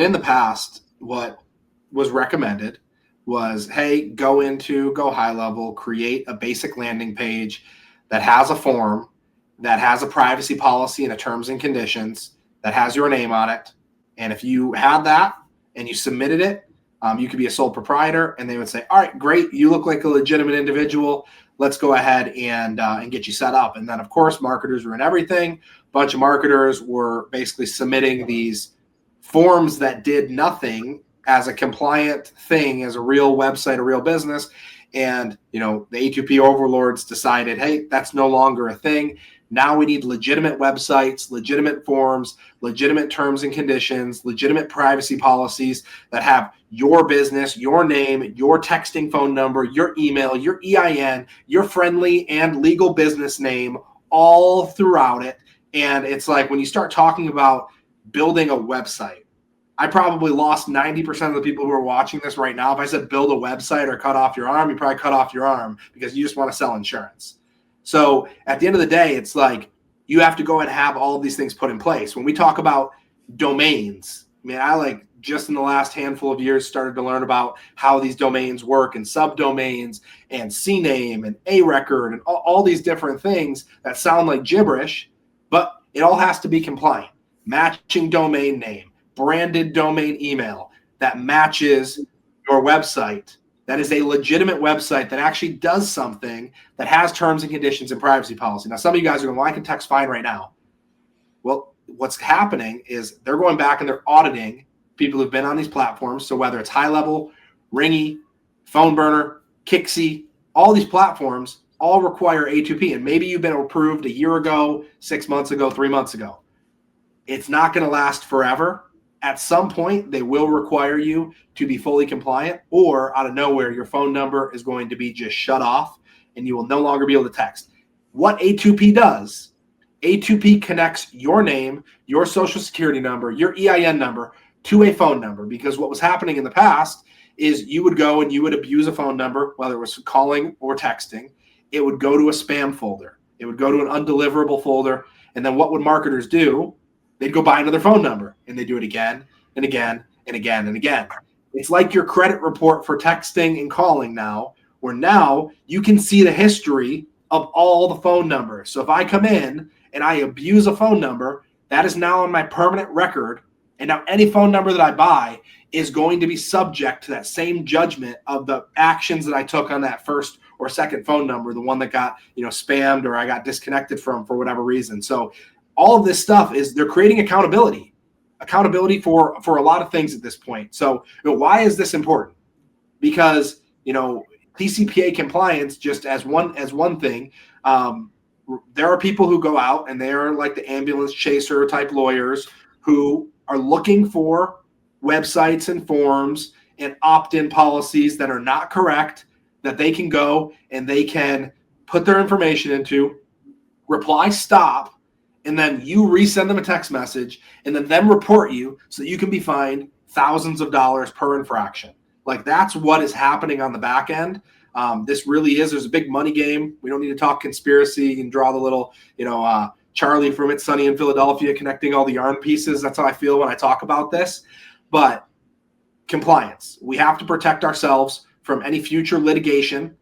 In the past, what was recommended was, hey, go high level, create a basic landing page that has a form, that has a privacy policy and a terms and conditions, that has your name on it. And if you had that and you submitted it, you could be a sole proprietor, and they would say, all right, great, you look like a legitimate individual. Let's go ahead and get you set up. And then, of course, marketers were in everything. A bunch of marketers were basically submitting these forms that did nothing as a compliant thing, as a real website, a real business. And, the A2P Overlords decided, hey, that's no longer a thing. Now we need legitimate websites, legitimate forms, legitimate terms and conditions, legitimate privacy policies that have your business, your name, your texting phone number, your email, your EIN, your friendly and legal business name all throughout it. And it's like when you start talking about building a website, I probably lost 90% of the people who are watching this right now. If I said build a website or cut off your arm, you probably cut off your arm because you just want to sell insurance. So at the end of the day, it's like you have to go and have all of these things put in place. When we talk about domains, I just in the last handful of years started to learn about how these domains work and subdomains and CNAME and A record and all these different things that sound like gibberish, but it all has to be compliant. Matching domain name, branded domain email that matches your website. That is a legitimate website that actually does something, that has terms and conditions and privacy policy. Now, some of you guys are going, well, I can text fine right now. Well, what's happening is they're going back and they're auditing people who've been on these platforms. So whether it's High Level, Ringy, Phone Burner, Kixie, all these platforms all require A2P. And maybe you've been approved a year ago, 6 months ago, 3 months ago. It's not going to last forever. At some point, they will require you to be fully compliant, or out of nowhere, your phone number is going to be just shut off and you will no longer be able to text. What A2P does, A2P connects your name, your social security number, your EIN number to a phone number, because what was happening in the past is you would go and you would abuse a phone number, whether it was calling or texting. It would go to a spam folder. It would go to an undeliverable folder. And then what would marketers do? They'd go buy another phone number, and they do it again and again and again and again. It's like your credit report for texting and calling now, where now you can see the history of all the phone numbers. So if I come in and I abuse a phone number, that is now on my permanent record. And now any phone number that I buy is going to be subject to that same judgment of the actions that I took on that first or second phone number, the one that got, spammed or I got disconnected from for whatever reason. So all of this stuff is they're creating accountability for a lot of things at this point. So why is this important? Because, TCPA compliance, just as one thing, there are people who go out and they're like the ambulance chaser type lawyers who are looking for websites and forms and opt-in policies that are not correct, that they can go and they can put their information into, reply stop, and then you resend them a text message and then them report you so that you can be fined thousands of dollars per infraction. Like, that's what is happening on the back end. This really is, there's a big money game. We don't need to talk conspiracy and draw the little, Charlie from It's Sunny in Philadelphia connecting all the yarn pieces. That's how I feel when I talk about this. But compliance, we have to protect ourselves from any future litigation.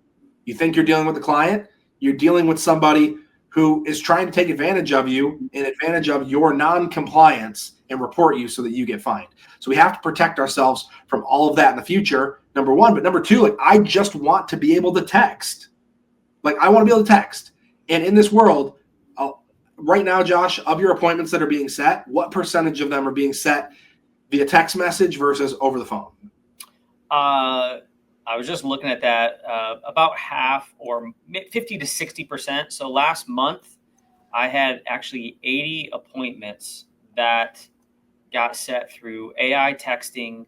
You think you're dealing with the client, you're dealing with somebody who is trying to take advantage of you and advantage of your non-compliance and report you so that you get fined. So we have to protect ourselves from all of that in the future, number one. But number two, I just want to be able to text. I want to be able to text. And in this world, right now, Josh, of your appointments that are being set, what percentage of them are being set via text message versus over the phone? I was just looking at that, about half, or 50 to 60%. So last month, I had actually 80 appointments that got set through AI texting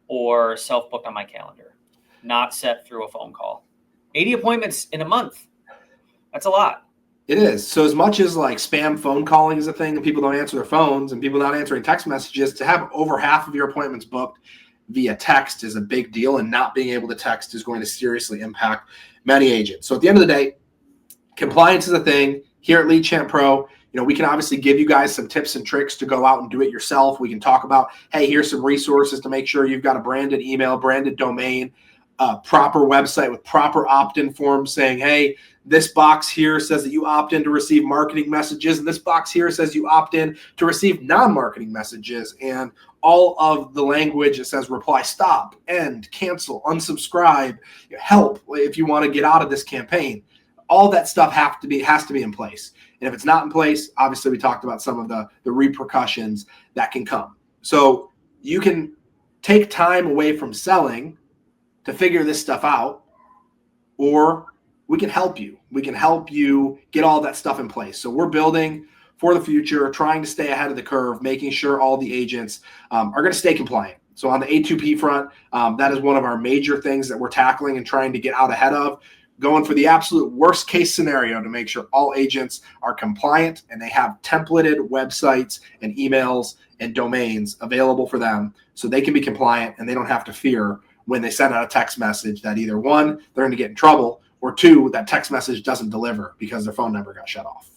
or self-booked on my calendar, not set through a phone call. 80 appointments in a month. That's a lot. It is. So as much as spam phone calling is a thing and people don't answer their phones and people not answering text messages, to have over half of your appointments booked via text is a big deal, and not being able to text is going to seriously impact many agents. So at the end of the day, compliance is a thing. Here at Lead Champ Pro, we can obviously give you guys some tips and tricks to go out and do it yourself. We can talk about, hey, here's some resources to make sure you've got a branded email, branded domain, proper website with proper opt-in forms saying, hey, this box here says that you opt in to receive marketing messages, and this box here says you opt in to receive non-marketing messages, and all of the language that says reply, stop, end, cancel, unsubscribe, help if you want to get out of this campaign. All that stuff has to be in place. And if it's not in place, obviously we talked about some of the repercussions that can come. So you can take time away from selling to figure this stuff out, or we can help you. We can help you get all that stuff in place. So we're building for the future, trying to stay ahead of the curve, making sure all the agents are going to stay compliant. So on the A2P front, that is one of our major things that we're tackling and trying to get out ahead of, going for the absolute worst case scenario to make sure all agents are compliant and they have templated websites and emails and domains available for them so they can be compliant and they don't have to fear when they send out a text message that either one, they're going to get in trouble, or two, that text message doesn't deliver because their phone number got shut off.